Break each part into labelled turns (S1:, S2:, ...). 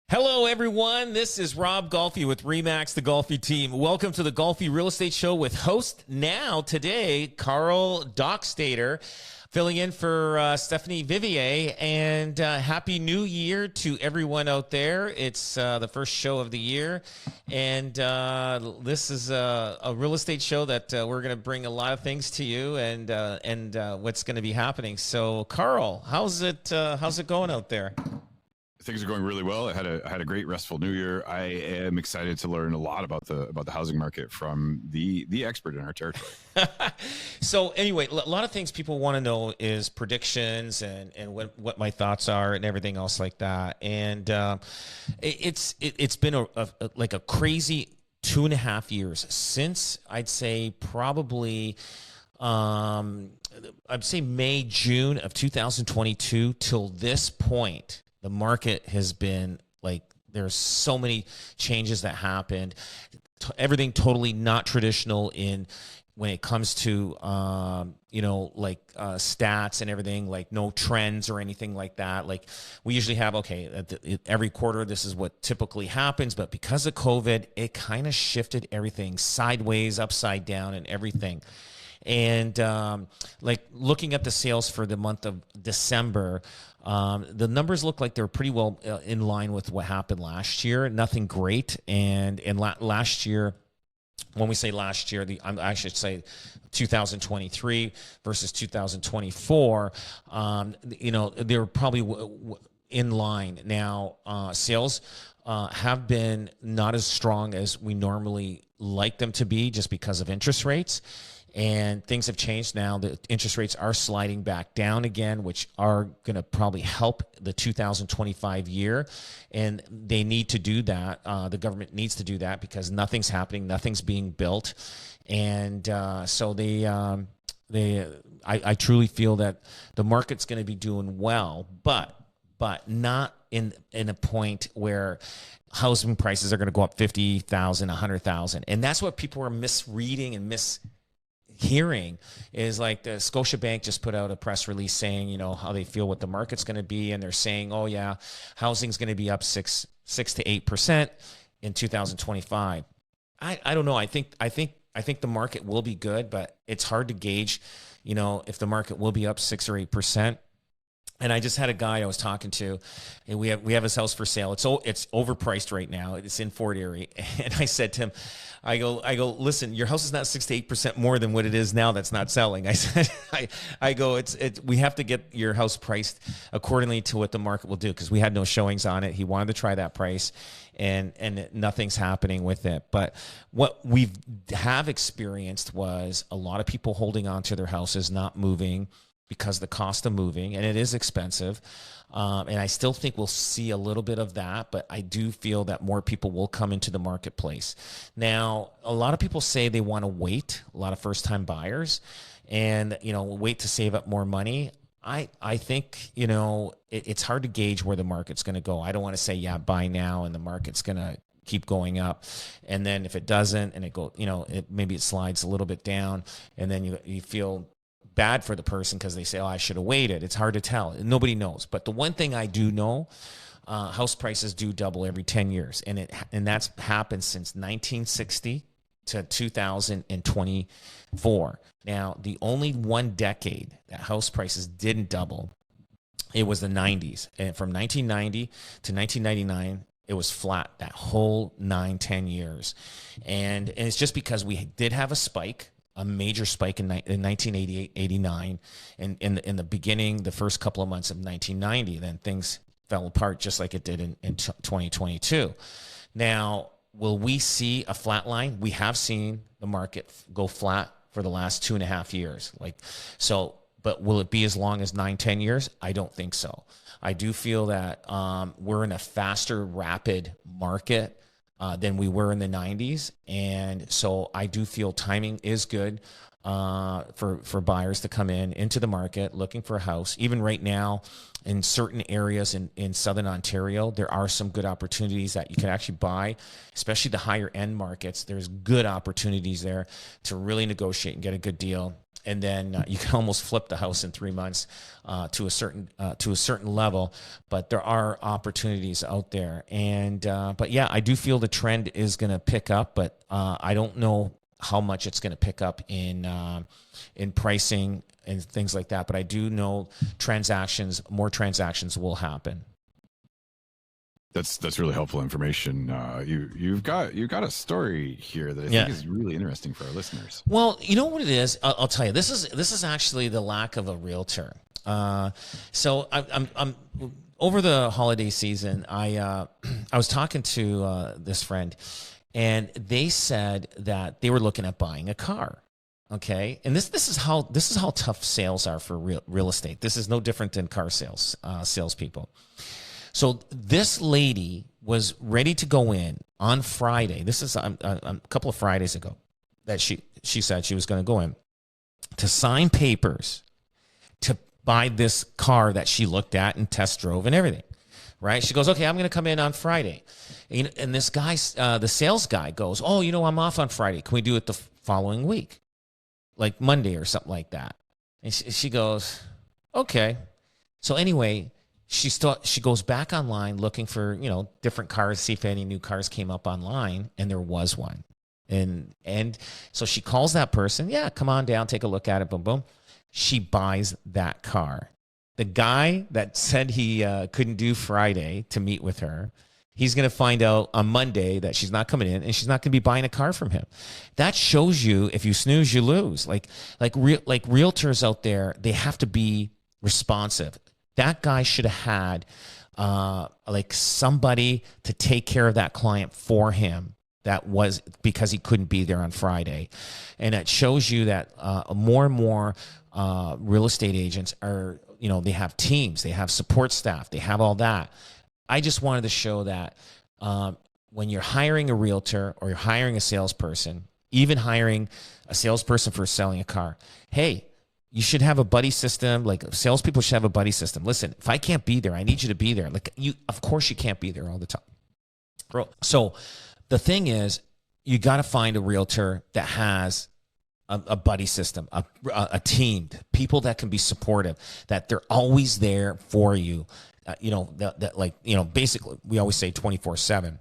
S1: Hello, everyone. This is Rob Golfi with REMAX the Golfi Team. Welcome to the Golfi Real Estate Show with host now today, Carl Dockstader, filling in for Stephanie Vivier. And Happy New Year to everyone out there. It's the first show of the year. And this is a real estate show that we're going to bring a lot of things to you and what's going to be happening. So, Carl, how's it going out there?
S2: Things are going really well. I had a great restful New Year. I am excited to learn a lot about the housing market from the expert in our territory.
S1: So anyway, a lot of things people want to know is predictions and what my thoughts are and everything else like that. And it's been a crazy 2.5 years since I'd say probably I'd say May, June of 2022 till this point. The market has been like, there's so many changes that happened. Everything totally not traditional when it comes to, stats and everything, like no trends or anything like that. Like we usually have, every quarter, this is what typically happens. But because of COVID, it kind of shifted everything sideways, upside down and everything. And looking at the sales for the month of December, the numbers look like they're pretty well in line with what happened last year. Nothing great. And last year, when we say last year, I should say 2023 versus 2024, they were probably in line. Now, sales have been not as strong as we normally like them to be just because of interest rates. And things have changed now. The interest rates are sliding back down again, which are going to probably help the 2025 year. And they need to do that. The government needs to do that because nothing's happening. Nothing's being built. And so I truly feel that the market's going to be doing well, but not in a point where housing prices are going to go up 50,000, 100,000. And that's what people are misreading and hearing is like the Scotiabank just put out a press release saying, how they feel what the market's going to be. And they're saying, oh yeah, housing's going to be up 6 to 8% in 2025. I don't know. I think the market will be good, but it's hard to gauge, if the market will be up 6 or 8%. And I just had a guy I was talking to, and we have his house for sale. It's overpriced right now. It's in Fort Erie. And I said to him, I go, listen, your house is not 6 to 8% more than what it is now that's not selling. I said, we have to get your house priced accordingly to what the market will do, because we had no showings on it. He wanted to try that price, and nothing's happening with it. But what we have experienced was a lot of people holding on to their houses, not moving, because the cost of moving, and it is expensive. And I still think we'll see a little bit of that, but I do feel that more people will come into the marketplace. Now, a lot of people say they want to wait, a lot of first-time buyers, and, wait to save up more money. I think, it's hard to gauge where the market's going to go. I don't want to say, yeah, buy now, and the market's going to keep going up. And then if it doesn't, and maybe it slides a little bit down, and then you feel bad for the person because they say, oh, I should have waited. It's hard to tell. Nobody knows. But the one thing I do know, house prices do double every 10 years. And that's happened since 1960 to 2024. Now, the only one decade that house prices didn't double, it was the 90s. And from 1990 to 1999, it was flat that whole 9-10 years. And it's just because we did have a major spike in 1988, 89, and in the beginning, the first couple of months of 1990, then things fell apart just like it did in 2022. Now, will we see a flat line? We have seen the market go flat for the last 2.5 years. But will it be as long as 9-10 years? I don't think so. I do feel that we're in a faster, rapid market than we were in the 90s. And so I do feel timing is good for buyers to come into the market looking for a house. Even right now, in certain areas in Southern Ontario, there are some good opportunities that you can actually buy, especially the higher end markets. There's good opportunities there to really negotiate and get a good deal. and then you can almost flip the house in 3 months to a certain level. But there are opportunities out there, and but yeah, I do feel the trend is going to pick up, but I don't know how much it's going to pick up in pricing and things like that. But I do know more transactions will happen.
S2: That's really helpful information. You've got a story here that I think is really interesting for our listeners.
S1: Well, you know what it is. I'll tell you. This is actually the lack of a realtor. So I'm over the holiday season. I was talking to this friend, and they said that they were looking at buying a car. Okay, and this is how tough sales are for real estate. This is no different than car salespeople. So this lady was ready to go in on Friday. This is a couple of Fridays ago that she said she was going to go in to sign papers to buy this car that she looked at and test drove and everything. Right? She goes, okay, I'm going to come in on Friday. And this guy, the sales guy goes, oh, I'm off on Friday. Can we do it the following week? Like Monday or something like that. And she goes, okay. So anyway, she goes back online looking for, different cars, see if any new cars came up online, and there was one. And so she calls that person, yeah, come on down, take a look at it, boom, boom. She buys that car. The guy that said he couldn't do Friday to meet with her, he's going to find out on Monday that she's not coming in, and she's not going to be buying a car from him. That shows you, if you snooze, you lose. Like realtors out there, they have to be responsive. That guy should have had somebody to take care of that client for him. That was because he couldn't be there on Friday. And it shows you that more and more real estate agents are, they have teams, they have support staff, they have all that. I just wanted to show that when you're hiring a realtor or you're hiring a salesperson, even hiring a salesperson for selling a car, hey, you should have a buddy system. Like salespeople should have a buddy system. Listen, if I can't be there, I need you to be there. Of course you can't be there all the time. So the thing is, you got to find a realtor that has a buddy system, a team, people that can be supportive, that they're always there for you. Basically we always say 24/7,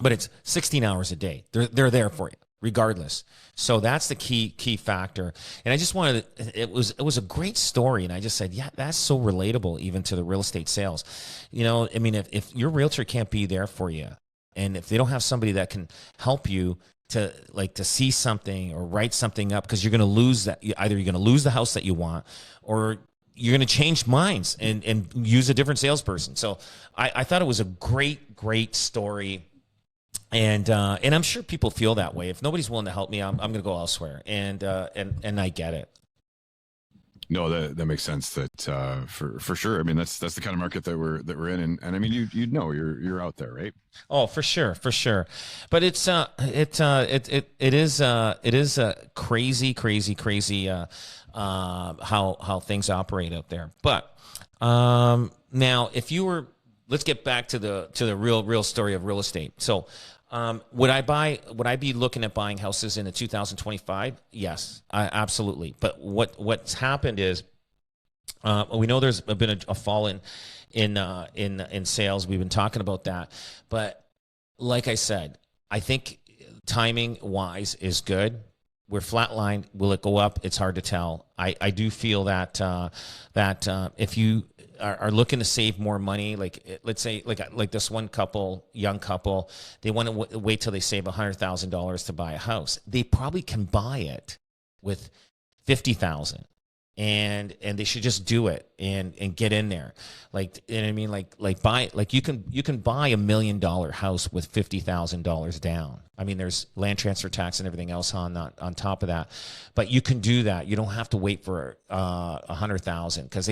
S1: but it's 16 hours a day. They're there for you regardless. So that's the key factor. And I just wanted it was a great story. And I just said, yeah, that's so relatable even to the real estate sales. If your realtor can't be there for you, and if they don't have somebody that can help you to see something or write something up, because you're going to lose that. Either you're going to lose the house that you want, or you're going to change minds and use a different salesperson. So I thought it was a great story. And I'm sure people feel that way. If nobody's willing to help me, I'm going to go elsewhere. And I get it.
S2: No, that makes sense. That for sure. I mean, that's the kind of market that we're in, and I mean, you're out there, right?
S1: Oh, for sure. But it is crazy how things operate out there. But now, let's get back to the real story of real estate. So. Would I be looking at buying houses in the 2025? Yes, absolutely. But what's happened is, we know there's been a fall in sales. We've been talking about that, but like I said, I think timing wise is good. We're flatlined. Will it go up? It's hard to tell. I do feel that if you are looking to save more money, let's say like this one young couple, they want to wait till they save $100,000 to buy a house. They probably can buy it with $50,000. And they should just do it and get in there. You can buy $1 million house with $50,000 down. I mean, there's land transfer tax and everything else on top of that, but you can do that. You don't have to wait for $100,000 because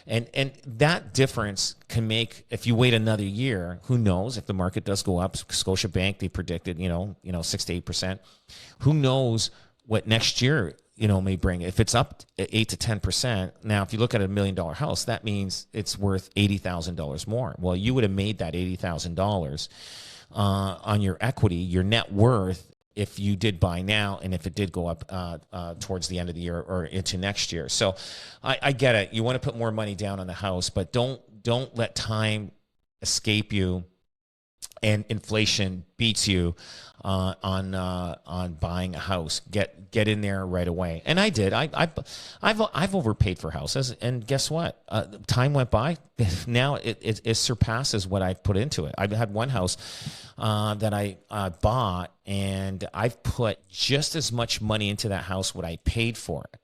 S1: and that difference can make, if you wait another year, who knows if the market does go up. Scotiabank, they predicted 6 to 8%. Who knows what next year may bring. If it's up 8 to 10%, now if you look at a $1 million house, that means it's worth $80,000 more. Well, you would have made that $80,000 on your equity. Your net worth if you did buy now and if it did go up towards the end of the year or into next year. So I get it. You want to put more money down on the house, but don't let time escape you and inflation beats you on buying a house. Get in there right away. And I did. I've overpaid for houses, and guess what? Time went by. Now it surpasses what I've put into it. I've had one house that I bought, and I've put just as much money into that house what I paid for it,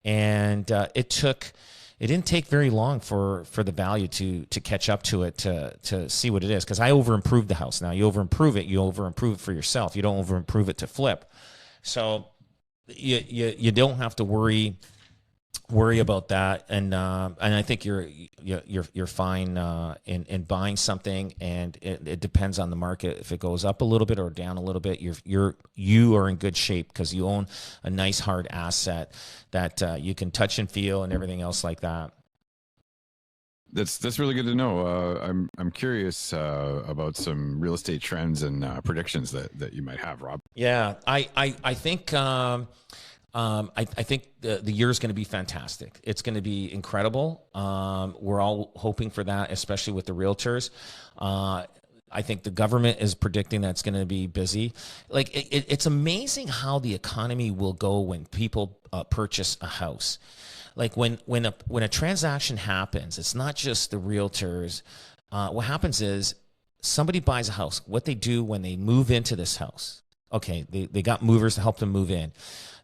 S1: and it didn't take very long for the value to catch up to it, to see what it is, because I over-improved the house. Now, you over-improve it for yourself. You don't over-improve it to flip. So you don't have to worry about that. And I think you're fine in buying something, and it depends on the market. If it goes up a little bit or down a little bit, you are in good shape because you own a nice hard asset that you can touch and feel and everything else like that.
S2: That's really good to know. I'm curious about some real estate trends and predictions that you might have, Rob.
S1: Yeah, I think. I think the year is going to be fantastic. It's going to be incredible. We're all hoping for that, especially with the realtors. I think the government is predicting that it's going to be busy. Like it's amazing how the economy will go when people purchase a house. Like when a transaction happens, it's not just the realtors. What happens is somebody buys a house. What they do when they move into this house, okay, they got movers to help them move in.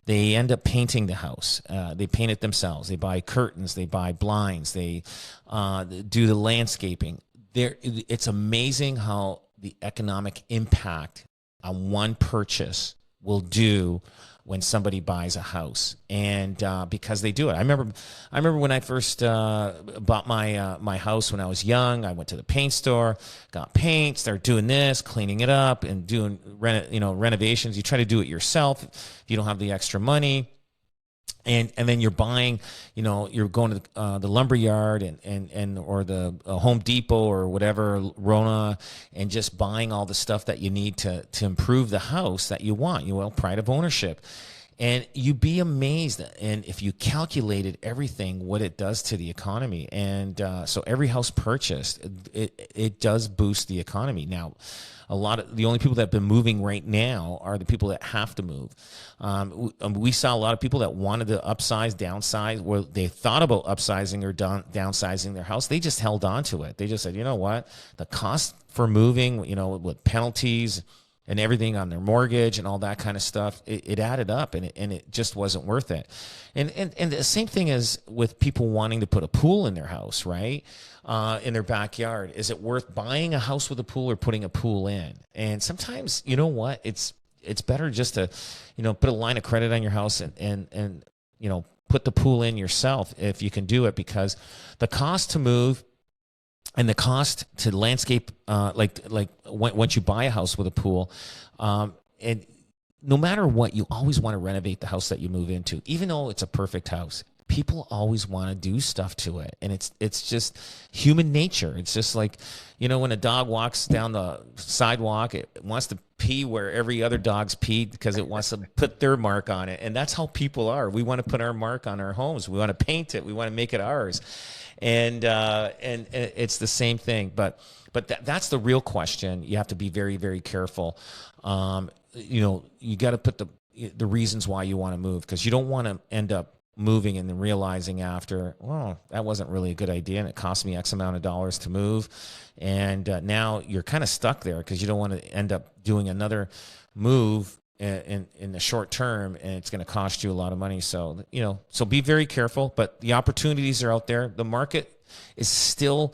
S1: They end up painting the house. They paint it themselves. They buy curtains. They buy blinds. They do the landscaping. It's amazing how the economic impact on one purchase will do when somebody buys a house, and because they do it. I remember when I first bought my house when I was young. I went to the paint store, got paint, started doing this, cleaning it up, and doing renovations. You try to do it yourself if you don't have the extra money. And then you're buying, you're going to the lumber yard and or the Home Depot or whatever, Rona, and just buying all the stuff that you need to improve the house that you want. Pride of ownership. And you'd be amazed, and if you calculated everything, what it does to the economy. And so every house purchased, it does boost the economy. Now, the only people that have been moving right now are the people that have to move. We saw a lot of people that wanted to upsize, downsize, where they thought about upsizing or downsizing their house. They just held on to it. They just said, you know what, the cost for moving, with penalties and everything on their mortgage and all that kind of stuff, it added up, and it just wasn't worth it. And the same thing is with people wanting to put a pool in their house, right? In their backyard. Is it worth buying a house with a pool or putting a pool in? And sometimes, you know what? It's better just to, put a line of credit on your house and put the pool in yourself if you can do it, because the cost to move and the cost to landscape, once you buy a house with a pool, and no matter what, you always want to renovate the house that you move into, even though it's a perfect house. People always want to do stuff to it, and it's just human nature. It's just like, when a dog walks down the sidewalk, it wants to pee where every other dog's peed because it wants to put their mark on it, and that's how people are. We want to put our mark on our homes. We want to paint it. We want to make it ours, and it's the same thing. But that's the real question. You have to be very, very careful. You got to put the reasons why you want to move, because you don't want to end up moving and then realizing after, that wasn't really a good idea, and it cost me X amount of dollars to move, and now you're kind of stuck there because you don't want to end up doing another move in the short term, and it's going to cost you a lot of money. So so be very careful, but the opportunities are out there. The market is still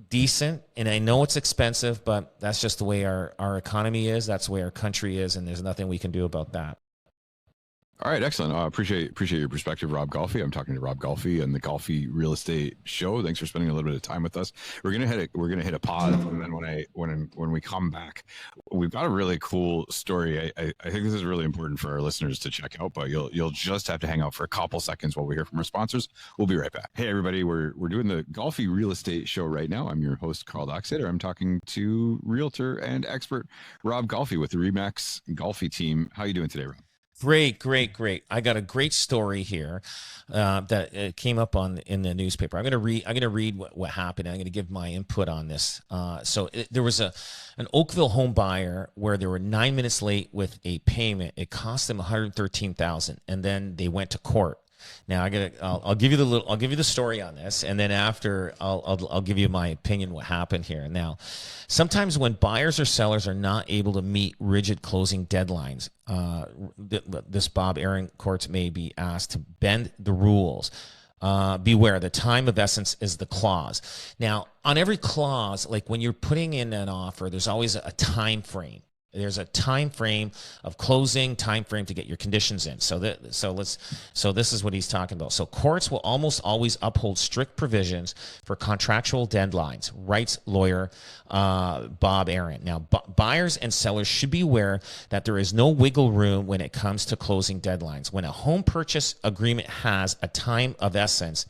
S1: decent, and I know it's expensive, but that's just the way our economy is. That's the way our country is, and there's nothing we can do about that.
S2: All right, excellent. Appreciate your perspective, Rob Golfi. I'm talking to Rob Golfi and the Golfi Real Estate Show. Thanks for spending a little bit of time with us. We're gonna hit a pause, and then when we come back, we've got a really cool story. I think this is really important for our listeners to check out. But you'll just have to hang out for a couple seconds while we hear from our sponsors. We'll be right back. Hey everybody, we're doing the Golfi Real Estate Show right now. I'm your host Carl Dockstader. I'm talking to realtor and expert Rob Golfi with the REMAX Golfi Team. How are you doing today, Rob?
S1: Great. I got a great story here that came up in the newspaper. I'm going to read what happened. I'm going to give my input on this. There was an Oakville home buyer where they were 9 minutes late with a payment. It cost them $113,000, and then they went to court. Now I'll give you the story on this, and then after I'll give you my opinion what happened here. Now, sometimes when buyers or sellers are not able to meet rigid closing deadlines, this Bob Aaron courts may be asked to bend the rules. Beware, the time of essence is the clause. Now, on every clause, like when you're putting in an offer, there's always a time frame. There's a time frame of closing, time frame to get your conditions in. So this is what he's talking about. So courts will almost always uphold strict provisions for contractual deadlines, writes lawyer Bob Aaron. Now, buyers and sellers should be aware that there is no wiggle room when it comes to closing deadlines. When a home purchase agreement has a time of essence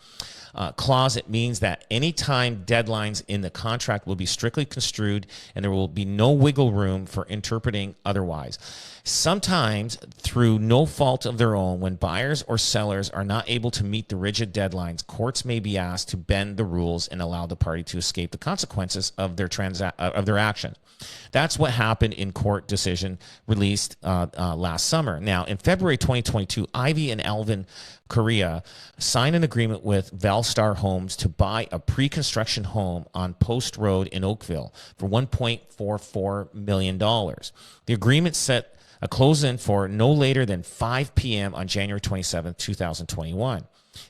S1: clause, it means that any time deadlines in the contract will be strictly construed and there will be no wiggle room for interpreting otherwise. Sometimes, through no fault of their own, when buyers or sellers are not able to meet the rigid deadlines, courts may be asked to bend the rules and allow the party to escape the consequences of their actions. That's what happened in court decision released last summer. Now, in February 2022, Ivy and Alvin Correa signed an agreement with Valstar Homes to buy a pre-construction home on Post Road in Oakville for $1.44 million. The agreement set a close-in for no later than 5 p.m. on January 27, 2021.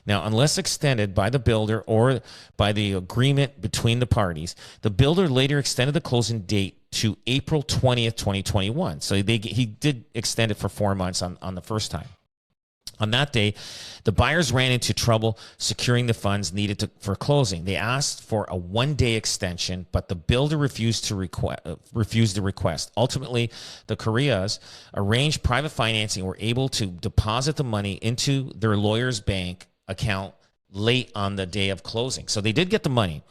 S1: Now, unless extended by the builder or by the agreement between the parties, the builder later extended the closing date to April 20th, 2021. So he did extend it for 4 months on the first time. On that day, the buyers ran into trouble securing the funds needed for closing. They asked for a one-day extension, but the builder refused the request. Ultimately, the Correas arranged private financing and were able to deposit the money into their lawyer's bank account late on the day of closing. So they did get the money.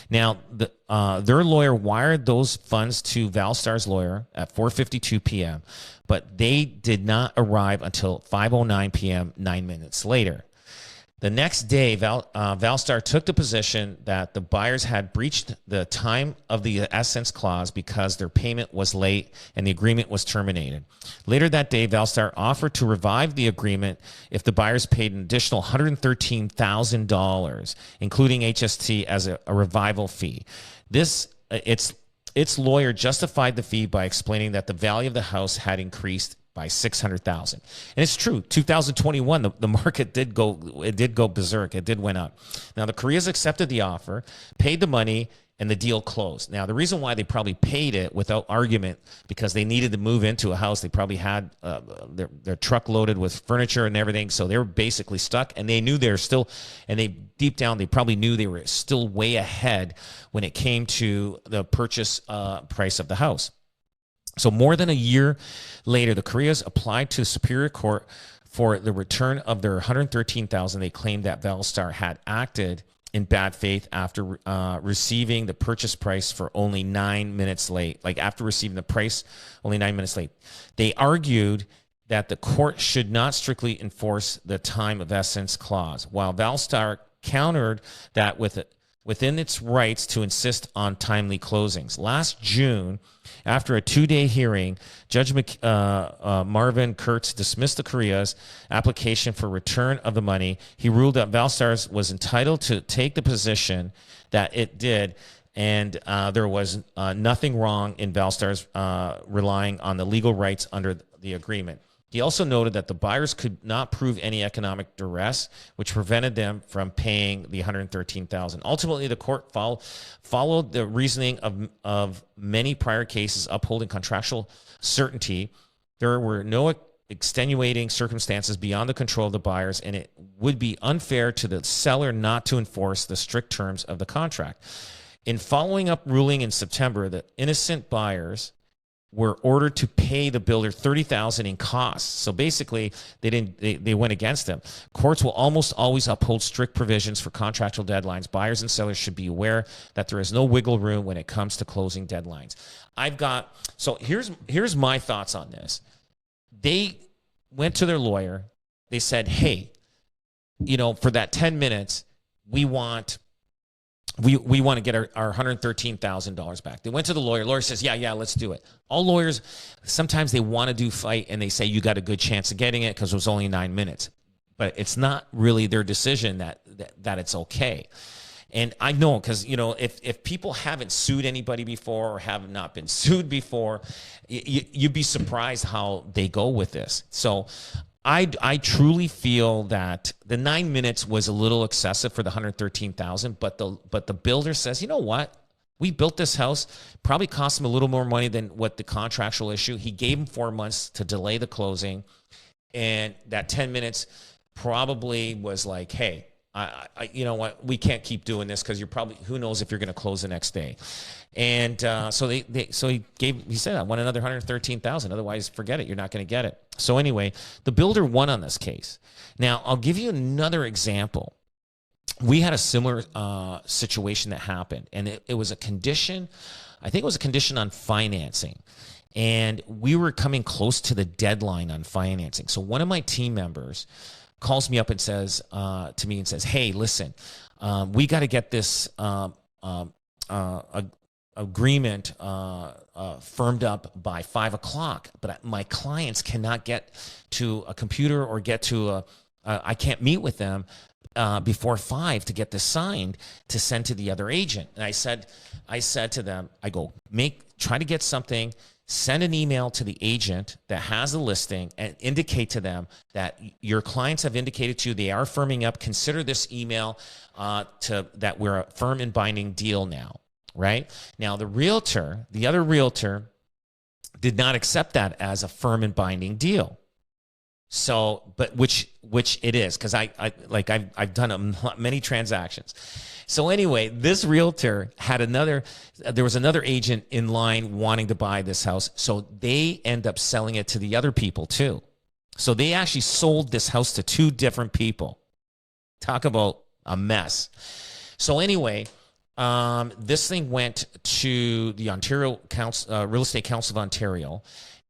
S1: Now, their lawyer wired those funds to Valstar's lawyer at 4:52 p.m., but they did not arrive until 5:09 p.m., 9 minutes later. The next day, Valstar took the position that the buyers had breached the time of the essence clause because their payment was late and the agreement was terminated. Later that day, Valstar offered to revive the agreement if the buyers paid an additional $113,000, including HST, as a revival fee. Its lawyer justified the fee by explaining that the value of the house had increased by $600,000. And it's true, 2021, the market did go berserk. It went up. Now, the Correas accepted the offer, paid the money, and the deal closed. Now, the reason why they probably paid it without argument, because they needed to move into a house. They probably had their truck loaded with furniture and everything, so they were basically stuck, and they knew deep down, they probably knew they were still way ahead when it came to the purchase price of the house. So more than a year later, the Correas applied to the Superior Court for the return of their $113,000. They claimed that Valstar had acted in bad faith after receiving the purchase price for only 9 minutes late. Like after receiving the price only 9 minutes late. They argued that the court should not strictly enforce the time of essence clause, while Valstar countered that within its rights to insist on timely closings. Last June, after a 2-day hearing, Judge Marvin Kurtz dismissed the Correas' application for return of the money. He ruled that Valstar was entitled to take the position that it did, and there was nothing wrong in Valstar's relying on the legal rights under the agreement. He also noted that the buyers could not prove any economic duress, which prevented them from paying the $113,000. Ultimately, the court followed the reasoning of many prior cases upholding contractual certainty. There were no extenuating circumstances beyond the control of the buyers, and it would be unfair to the seller not to enforce the strict terms of the contract. In following up ruling in September, the innocent buyers were ordered to pay the builder $30,000 in costs. So basically, they went against them. Courts will almost always uphold strict provisions for contractual deadlines. Buyers and sellers should be aware that there is no wiggle room when it comes to closing deadlines. So here's my thoughts on this. They went to their lawyer. They said, hey, for that 10 minutes, we want to get our $113,000 back. They went to the lawyer. Lawyer says, yeah, let's do it. All lawyers, sometimes they want to do fight, and they say you got a good chance of getting it because it was only 9 minutes. But it's not really their decision that it's okay. And I know, because if people haven't sued anybody before or have not been sued before, you'd be surprised how they go with this. So I truly feel that the 9 minutes was a little excessive for the $113,000, but the builder says, you know what? We built this house, probably cost him a little more money than what the contractual issue. He gave him 4 months to delay the closing, and that 10 minutes probably was like, hey, you know what? We can't keep doing this because you're probably, who knows if you're going to close the next day. And so he said, I want another $113,000. Otherwise, forget it. You're not going to get it. So anyway, the builder won on this case. Now, I'll give you another example. We had a similar situation that happened, and it was a condition. I think it was a condition on financing. And we were coming close to the deadline on financing. So one of my team members calls me up and says to me and says, hey, listen, we got to get this agreement firmed up by 5 o'clock, but my clients cannot get to a computer or get to I can't meet with them before 5 to get this signed to send to the other agent. And I said to them, I go, try to get something. Send an email to the agent that has the listing and indicate to them that your clients have indicated to you they are firming up. Consider this email that we're a firm and binding deal now, right? Now, the other realtor did not accept that as a firm and binding deal. So, but which it is, because I've done many transactions. So anyway, this realtor there was another agent in line wanting to buy this house. So they end up selling it to the other people too. So they actually sold this house to 2 different people. Talk about a mess. So anyway, this thing went to the Ontario Real Estate Council of Ontario,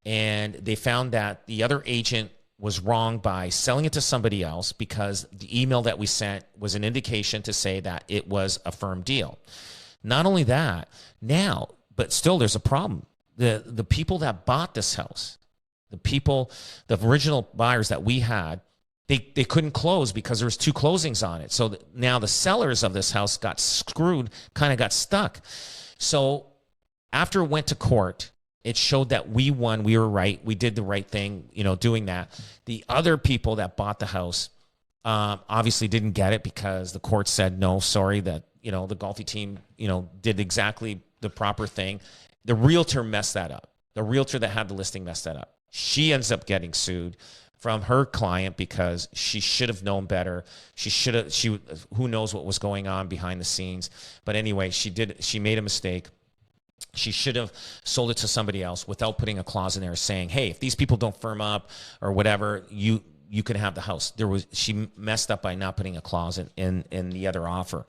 S1: and they found that the other agent was wrong by selling it to somebody else because the email that we sent was an indication to say that it was a firm deal. Not only that, but still there's a problem. The people that bought this house, the original buyers that we had, they couldn't close because there was 2 closings on it. So now the sellers of this house got screwed, kind of got stuck. So after it went to court, it showed that we won. We were right. We did the right thing, doing that. The other people that bought the house obviously didn't get it because the court said, no, sorry, that, the Golfi team, did exactly the proper thing. The realtor messed that up. The realtor that had the listing messed that up. She ends up getting sued from her client because she should have known better. Who knows what was going on behind the scenes. But anyway, she made a mistake. She should have sold it to somebody else without putting a clause in there saying, hey, if these people don't firm up or whatever, you can have the house. She messed up by not putting a clause in the other offer.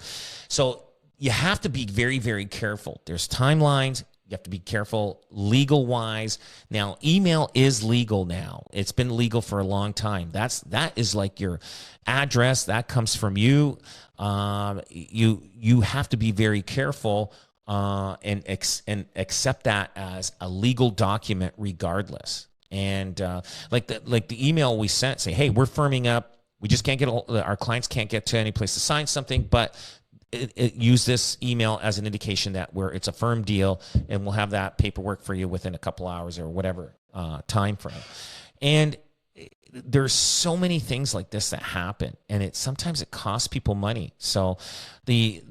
S1: So you have to be very, very careful. There's timelines. You have to be careful legal-wise. Now, email is legal now. It's been legal for a long time. That is like your address. That comes from you. You have to be very careful and accept that as a legal document regardless. And like the email we sent, say, hey, we're firming up. We just can't our clients can't get to any place to sign something, but use this email as an indication that it's a firm deal, and we'll have that paperwork for you within a couple hours or whatever time frame. And there's so many things like this that happen, and sometimes it costs people money. So the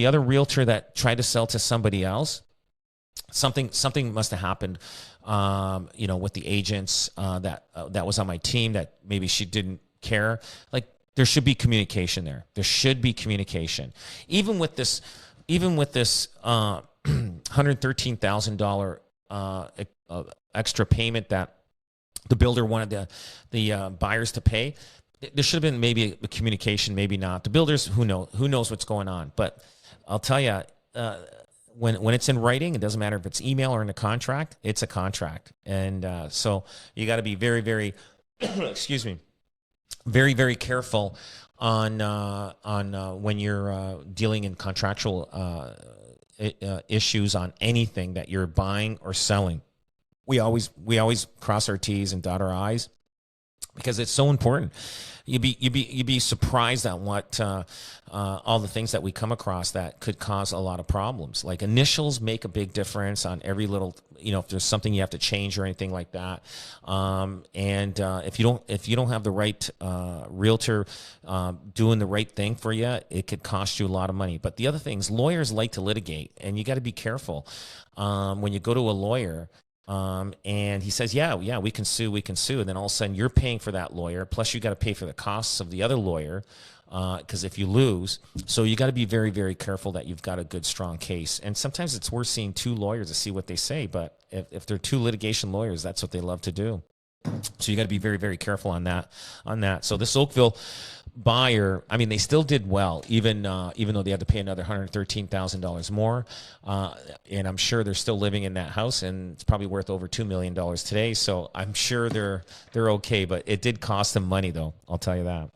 S1: other realtor that tried to sell to somebody else, something must have happened, with the agents that was on my team, that maybe she didn't care. Like, there should be communication there. There should be communication, even with this $113,000 extra payment that the builder wanted the buyers to pay. There should have been maybe a communication, maybe not. The builders, who knows what's going on. But I'll tell you, when it's in writing, it doesn't matter if it's email or in a contract. It's a contract, and so you got to be very, very, excuse me, very, very careful on when you're dealing in contractual issues on anything that you're buying or selling. We always cross our T's and dot our I's, because it's so important. You'd be surprised at what all the things that we come across that could cause a lot of problems. Like, initials make a big difference on every little, if there's something you have to change or anything like that. If you don't have the right realtor doing the right thing for you, it could cost you a lot of money. But the other things, lawyers like to litigate, and you got to be careful when you go to a lawyer. And he says, yeah, we can sue. And then all of a sudden you're paying for that lawyer. Plus you got to pay for the costs of the other lawyer. Cause if you lose, so you got to be very, very careful that you've got a good, strong case. And sometimes it's worth seeing two lawyers to see what they say. But if they're two litigation lawyers, that's what they love to do. So you got to be very, very careful on that. So this Oakville buyer, I mean, they still did well, even though they had to pay another $113,000 more. And I'm sure they're still living in that house, and it's probably worth over $2 million today. So I'm sure they're okay, but it did cost them money, though. I'll tell you that.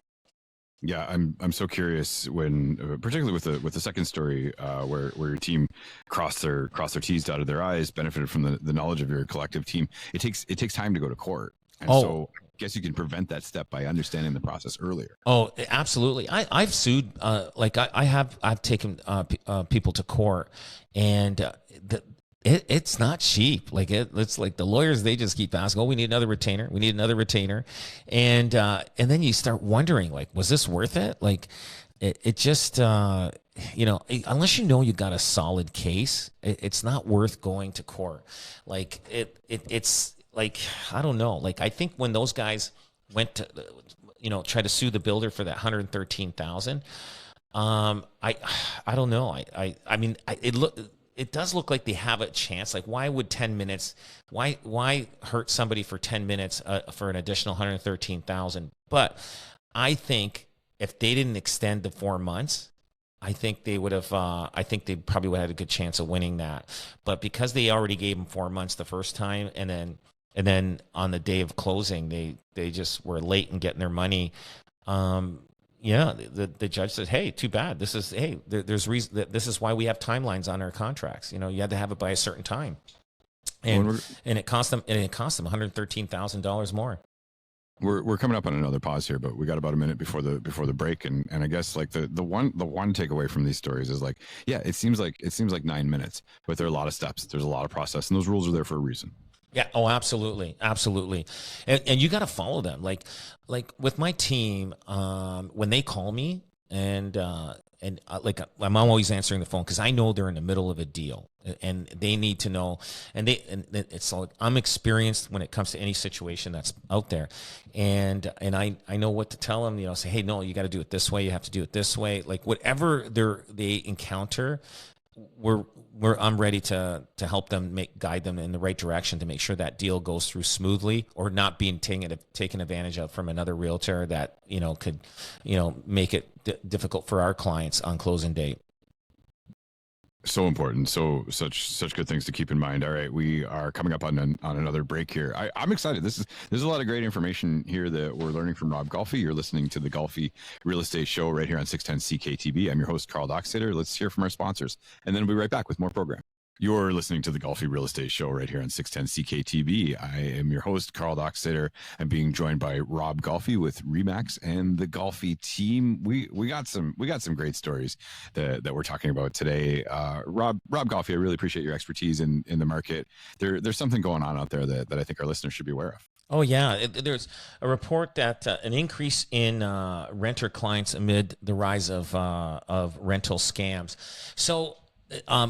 S2: Yeah, I'm so curious when, particularly with the second story, where your team crossed their T's, dotted their I's, benefited from the knowledge of your collective team. It takes time to go to court, and so I guess you can prevent that step by understanding the process earlier.
S1: Oh, absolutely. I've sued, I've taken people to court, and it's not cheap. Like it's like the lawyers, they just keep asking, we need another retainer. We need another retainer. And then you start wondering, like, was this worth it? Like it just, unless you got a solid case, it's not worth going to court. Like it's like, I don't know. Like, I think when those guys went to, try to sue the builder for that $113,000, I don't know. I mean, it does look like they have a chance. Like, why would 10 minutes, why hurt somebody for 10 minutes for an additional $113,000? But I think if they didn't extend the 4 months, I think they would have, I think they probably would have had a good chance of winning that. But because they already gave them 4 months the first time, and then on the day of closing, they just were late in getting their money. The judge said, "Hey, too bad. There's reason. This is why we have timelines on our contracts. You had to have it by a certain time, and it cost them $113,000 more."
S2: We're coming up on another pause here, but we got about a minute before the break, and I guess like the one takeaway from these stories is like, yeah, it seems like 9 minutes, but there are a lot of steps. There's a lot of process, and those rules are there for a reason.
S1: Yeah. Oh, absolutely. Absolutely. And you got to follow them. Like with my team, when they call me and I'm always answering the phone, cause I know they're in the middle of a deal and they need to know, and it's like, I'm experienced when it comes to any situation that's out there. And I know what to tell them, say, hey, no, you got to do it this way. You have to do it this way. Like whatever they encounter, I'm ready to help them guide them in the right direction to make sure that deal goes through smoothly, or not being taken advantage of from another realtor that could make it difficult for our clients on closing date.
S2: So important. Such good things to keep in mind. All right, we are coming up on another break here. I'm excited. There's a lot of great information here that we're learning from Rob Golfi. You're listening to the Golfi Real Estate Show right here on 610 CKTB. I'm your host, Carl Dockstader. Let's hear from our sponsors, and then we'll be right back with more program. You're listening to the Golfi Real Estate Show right here on 610 CKTB. I am your host, Carl Dockstader. I'm being joined by Rob Golfi with REMAX and the Golfi team. We got some great stories that we're talking about today. Rob Golfi, I really appreciate your expertise in the market. There's something going on out there that I think our listeners should be aware of.
S1: Oh yeah, there's a report that an increase in renter clients amid the rise of rental scams. So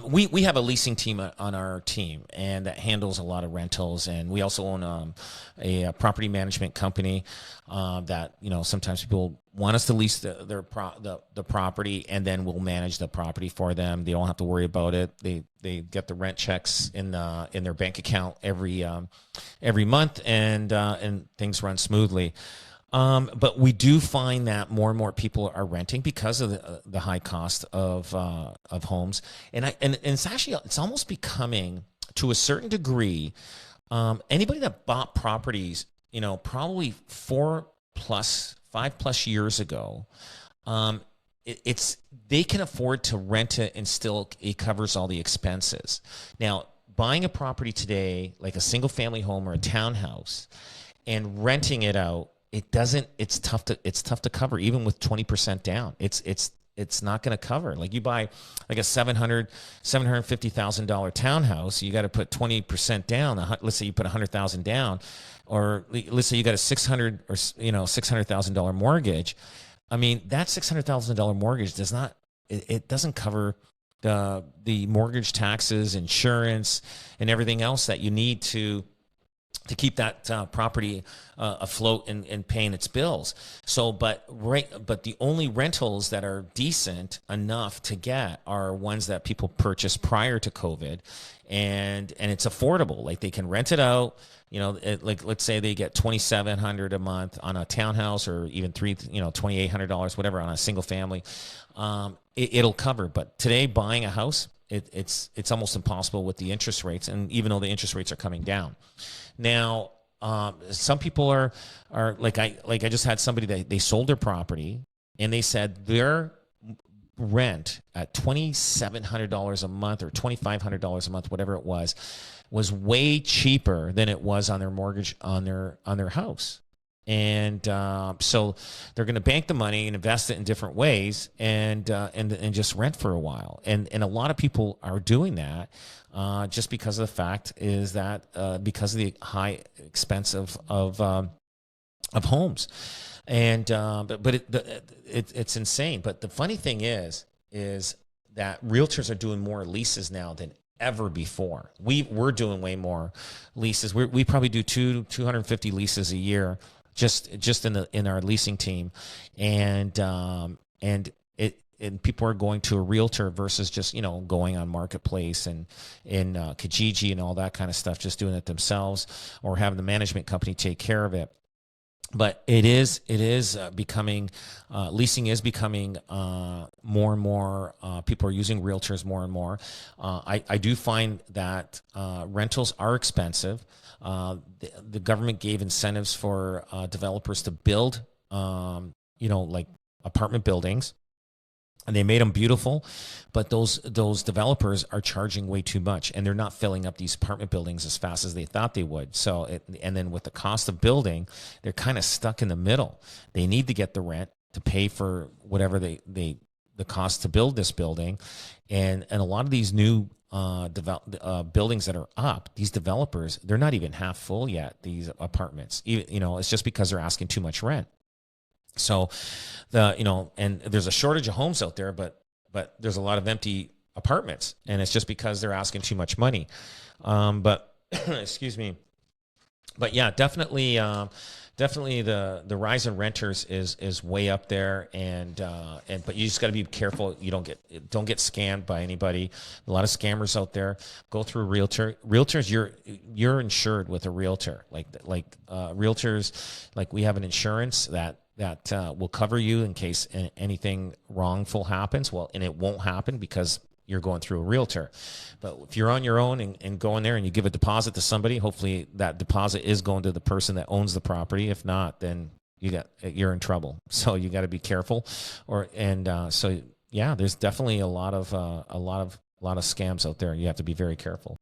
S1: We have a leasing team on our team, and that handles a lot of rentals. And we also own a property management company that sometimes people want us to lease the property, and then we'll manage the property for them. They don't have to worry about it. They get the rent checks in their bank account every month, and things run smoothly. But we do find that more and more people are renting because of the high cost of homes, and it's almost becoming, to a certain degree, anybody that bought properties, probably 5+ years ago, they can afford to rent it, and still it covers all the expenses. Now, buying a property today, like a single family home or a townhouse, and renting it out, it's tough to cover, even with 20% down. It's not going to cover. Like, you buy like a $750,000 townhouse, you got to put 20% down. Let's say you put $100,000 down, or let's say you got a $600,000 mortgage. I mean, that $600,000 mortgage doesn't cover the mortgage, taxes, insurance, and everything else that you need to keep that property afloat and paying its bills. So, but the only rentals that are decent enough to get are ones that people purchased prior to COVID, and it's affordable. Like, they can rent it out. Like, let's say they get $2,700 a month on a townhouse, or even $2,800, whatever, on a single family. It'll cover. But today, buying a house, it's almost impossible with the interest rates, and even though the interest rates are coming down. Now, some people are like I just had somebody that they sold their property, and they said their rent at $2,700 a month or $2,500 a month, whatever it was way cheaper than it was on their mortgage on their house. And so they're going to bank the money and invest it in different ways, and just rent for a while. And a lot of people are doing that just because of the fact is that because of the high expense of homes. And but it's insane. But the funny thing is that realtors are doing more leases now than ever before. We're doing way more leases. We probably do 250 leases a year, just in our leasing team, and people are going to a realtor versus just going on Marketplace and in Kijiji and all that kind of stuff, just doing it themselves, or having the management company take care of it. But it is becoming, leasing is becoming more and more, people are using realtors more and more. I do find that rentals are expensive. The government gave incentives for developers to build, like apartment buildings, and they made them beautiful, but those developers are charging way too much, and they're not filling up these apartment buildings as fast as they thought they would. So, and then with the cost of building, they're kind of stuck in the middle. They need to get the rent to pay for whatever the cost to build this building, and a lot of these new buildings that are up, these developers, they're not even half full yet. These apartments, it's just because they're asking too much rent. So and there's a shortage of homes out there, but there's a lot of empty apartments, and it's just because they're asking too much money. But excuse me. But yeah, definitely the rise in renters is way up there, and but you just got to be careful you don't get scammed by anybody. A lot of scammers out there. Go through a realtor. Realtors, you're insured with a realtor. Like realtors, like we have an insurance that will cover you in case anything wrongful happens. Well, and it won't happen because you're going through a realtor. But if you're on your own and go in there and you give a deposit to somebody, hopefully that deposit is going to the person that owns the property. If not, then you're in trouble. So you got to be careful. So yeah, there's definitely a lot of scams out there. You have to be very careful.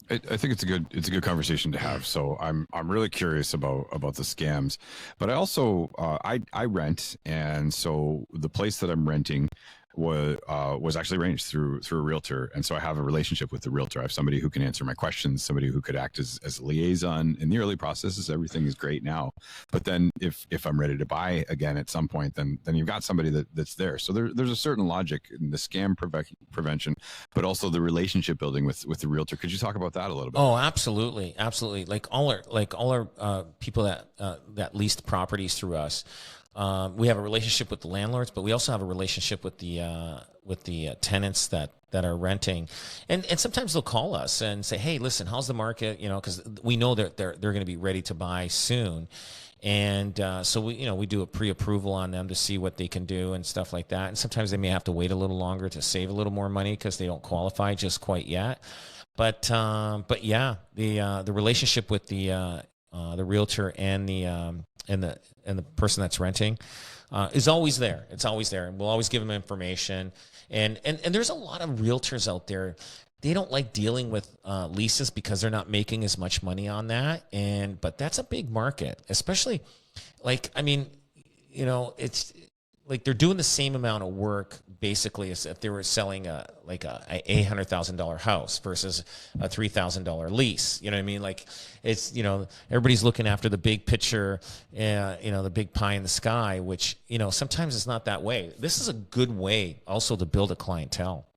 S2: I think it's a good conversation to have. So I'm really curious about the scams, but I also I rent, and so the place that I'm renting, was actually arranged through a realtor, and so I have a relationship with the realtor. I have somebody who can answer my questions, somebody who could act as a liaison in the early processes. Everything is great now, but then if I'm ready to buy again at some point, then you've got somebody that's there. So there's a certain logic in the scam prevention, but also the relationship building with the realtor. Could you talk about that a little bit?
S1: Oh, absolutely, absolutely. Like all our people that leased properties through us. We have a relationship with the landlords, but we also have a relationship with the tenants that are renting, and sometimes they'll call us and say, "Hey, listen, how's the market?" You know, because we know that they're going to be ready to buy soon, and so we do a pre-approval on them to see what they can do and stuff like that. And sometimes they may have to wait a little longer to save a little more money because they don't qualify just quite yet. But yeah, the relationship with the realtor and the person that's renting is always there. It's always there, and we'll always give them information. And there's a lot of realtors out there. They don't like dealing with leases because they're not making as much money on that. But that's a big market, especially it's like they're doing the same amount of work basically as if they were selling a $800,000 house versus a $3,000 lease. You know what I mean? Like it's, everybody's looking after the big picture, the big pie in the sky, which, sometimes it's not that way. This is a good way also to build a clientele.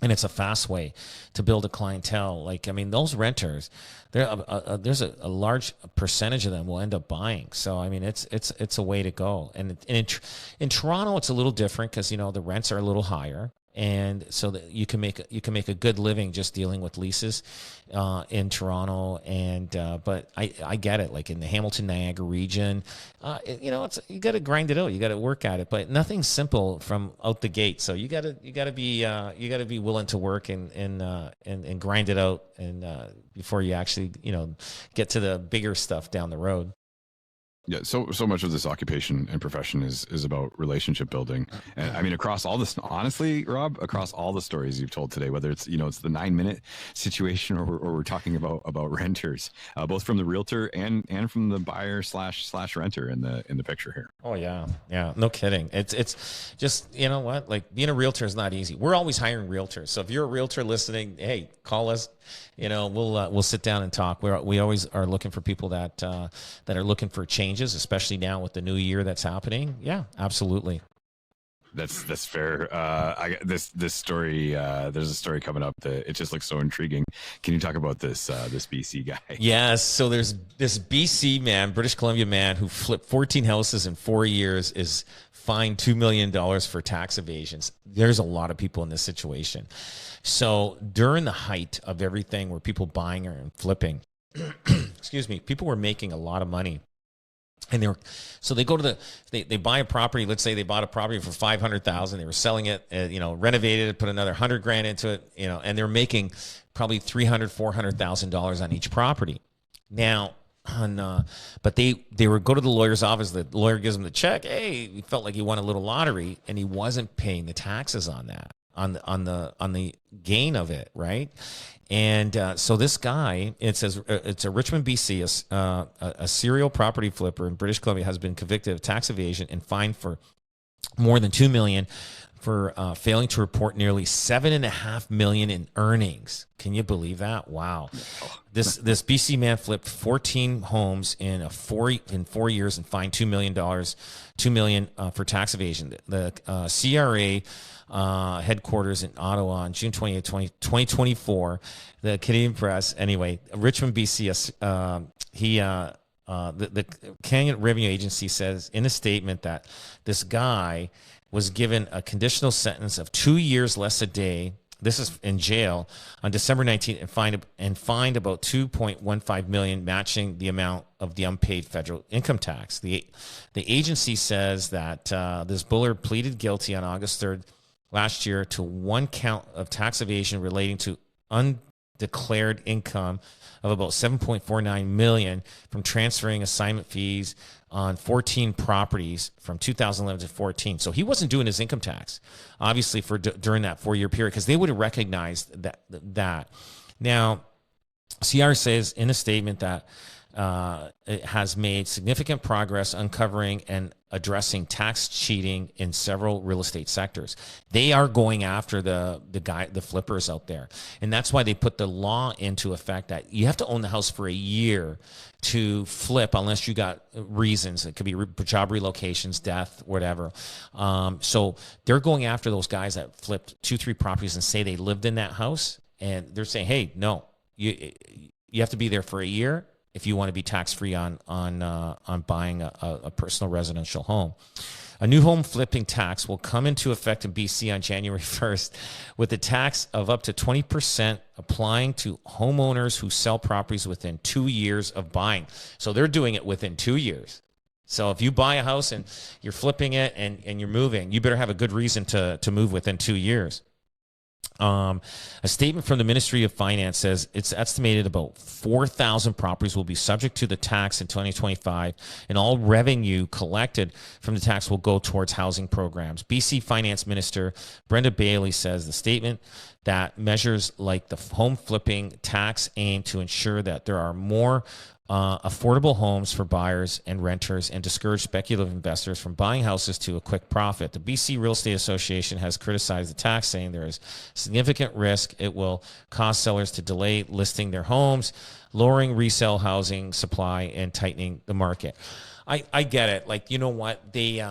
S1: And it's a fast way to build a clientele. Those renters, there's a large percentage of them will end up buying. So, it's a way to go. And in Toronto, it's a little different because, the rents are a little higher. And so that you can make a good living just dealing with leases in Toronto. But I get it. Like in the Hamilton, Niagara region, you got to grind it out. You got to work at it. But nothing's simple from out the gate. So you got to be willing to work and grind it out before you actually get to the bigger stuff down the road.
S2: Yeah, so much of this occupation and profession is about relationship building, and across all this, honestly, Rob, across all the stories you've told today, whether it's it's the 9-minute situation or we're talking about renters, both from the realtor and from the buyer slash renter in the picture here.
S1: Oh yeah, no kidding. It's just what, like being a realtor is not easy. We're always hiring realtors, so if you're a realtor listening, hey, call us. We'll sit down and talk. We always are looking for people that are looking for changes, especially now with the new year that's happening. Yeah, absolutely.
S2: That's fair. This story. There's a story coming up that it just looks so intriguing. Can you talk about this BC guy?
S1: Yes. So there's this BC man, British Columbia man, who flipped 14 houses in 4 years, is fined $2 million for tax evasions. There's a lot of people in this situation. So during the height of everything, where people buying and flipping, excuse me, people were making a lot of money. And they go to they buy a property. Let's say they bought a property for $500,000. They were selling it, renovated it, put another $100,000 into it, and they're making probably $300,000-$400,000 on each property. Now, but they would go to the lawyer's office. The lawyer gives them the check. Hey, he felt like he won a little lottery, and he wasn't paying the taxes on that, on the gain of it, right? And so this guy, it's a Richmond, BC, a serial property flipper in British Columbia, has been convicted of tax evasion and fined for more than $2 million for failing to report nearly $7.5 million in earnings. Can you believe that? Wow. This BC man flipped 14 homes in 4 years and fined $2 million for tax evasion. The CRA headquarters in Ottawa on June 28, 2024. The Canadian Press, anyway, Richmond, BC, the Canadian Revenue Agency says in a statement that this guy was given a conditional sentence of 2 years less a day. This is in jail on December 19th and fined about $2.15 million, matching the amount of the unpaid federal income tax. The agency says that this Bullard pleaded guilty on August 3rd last year to one count of tax evasion relating to undeclared income of about $7.49 million from transferring assignment fees on 14 properties from 2011 to 14. So he wasn't doing his income tax, obviously, during that 4-year period, because they would have recognized that. Now, CR says in a statement that it has made significant progress uncovering and addressing tax cheating in several real estate sectors. They are going after the flippers out there, and that's why they put the law into effect that you have to own the house for a year to flip, unless you got reasons. It could be job relocations, death, whatever. So they're going after those guys that flipped 2-3 properties and say they lived in that house, and they're saying, hey, no, you have to be there for a year if you want to be tax-free on buying a personal residential home. A new home flipping tax will come into effect in BC on January 1st, with a tax of up to 20% applying to homeowners who sell properties within 2 years of buying. So they're doing it within 2 years. So if you buy a house and you're flipping it and you're moving, you better have a good reason to move within 2 years. A statement from the Ministry of Finance says it's estimated about 4,000 properties will be subject to the tax in 2025, and all revenue collected from the tax will go towards housing programs. BC Finance Minister Brenda Bailey says the statement that measures like the home flipping tax aim to ensure that there are more affordable homes for buyers and renters and discourage speculative investors from buying houses to a quick profit. The BC Real Estate Association has criticized the tax, saying there is significant risk it will cause sellers to delay listing their homes, lowering resale housing supply and tightening the market. I get it. Like, you know what? They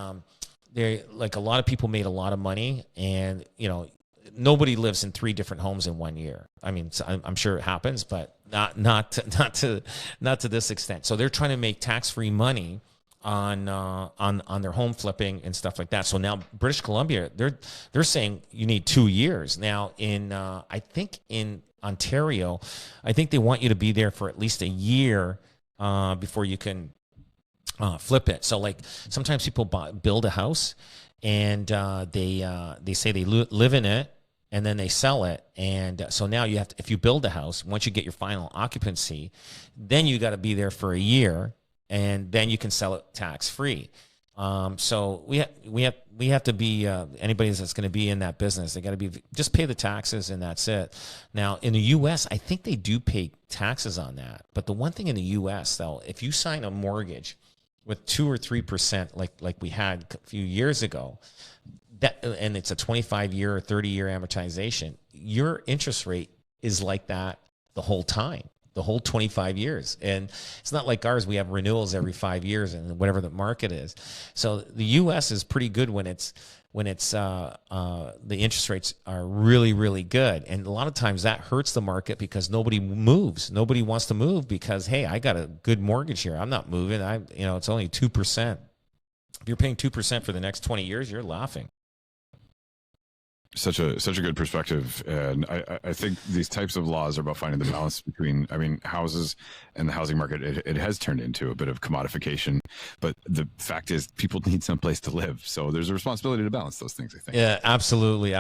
S1: like, a lot of people made a lot of money, and, you know, nobody lives in 3 different homes in 1 year. I mean, I'm sure it happens, but not to this extent. So they're trying to make tax-free money on their home flipping and stuff like that. So now British Columbia, they're saying you need 2 years. Now I think in Ontario, I think they want you to be there for at least a year before you can flip it. So like, sometimes people build a house and they say they live in it, and then they sell it. And so now you have to, if you build a house, once you get your final occupancy, then you got to be there for a year, and then you can sell it tax free. So we have to be anybody that's going to be in that business. They got to be, just pay the taxes, and that's it. Now in the U.S., I think they do pay taxes on that. But the one thing in the U.S. though, if you sign a mortgage with 2 or 3%, like we had a few years ago, and it's a 25-year or 30-year amortization, your interest rate is like that the whole time, the whole 25 years. And it's not like ours. We have renewals every 5 years and whatever the market is. So the U.S. is pretty good when the interest rates are really, really good. And a lot of times that hurts the market because nobody moves. Nobody wants to move because, hey, I got a good mortgage here. I'm not moving. It's only 2%. If you're paying 2% for the next 20 years, you're laughing.
S2: Such a good perspective, and I think these types of laws are about finding the balance between, I mean, houses and the housing market. It has turned into a bit of commodification, but the fact is, people need some place to live, so there's a responsibility to balance those things, I think.
S1: Yeah, absolutely.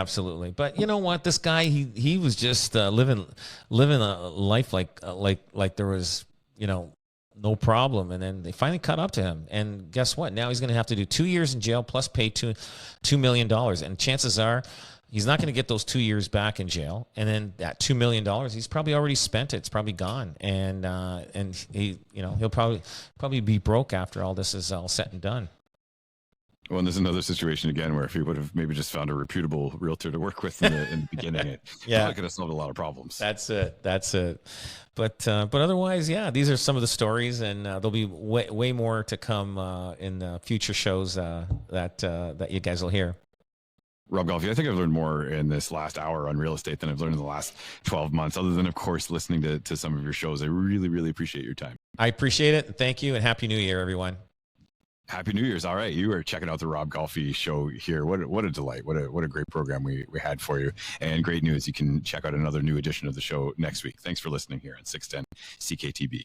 S1: But you know what? This guy, he was just living a life like there was, no problem. And then they finally caught up to him. And guess what? Now he's going to have to do 2 years in jail plus pay $2 million. And chances are he's not going to get those 2 years back in jail. And then that $2 million, he's probably already spent it. It's probably gone. And he, he'll probably be broke after all this is all said and done.
S2: Well, and there's another situation again where if he would have maybe just found a reputable realtor to work with in the beginning, it probably could have solved a lot of problems.
S1: That's it. But otherwise, yeah, these are some of the stories, and there'll be way more to come in future shows that you guys will hear.
S2: Rob Golfi, I think I've learned more in this last hour on real estate than I've learned in the last 12 months, other than, of course, listening to some of your shows. I really, really appreciate your time.
S1: I appreciate it. Thank you, and Happy New Year, everyone.
S2: Happy New Year's. All right. You are checking out the Rob Golfi show here. What a delight. What a great program we had for you. And great news. You can check out another new edition of the show next week. Thanks for listening here on 610 CKTB.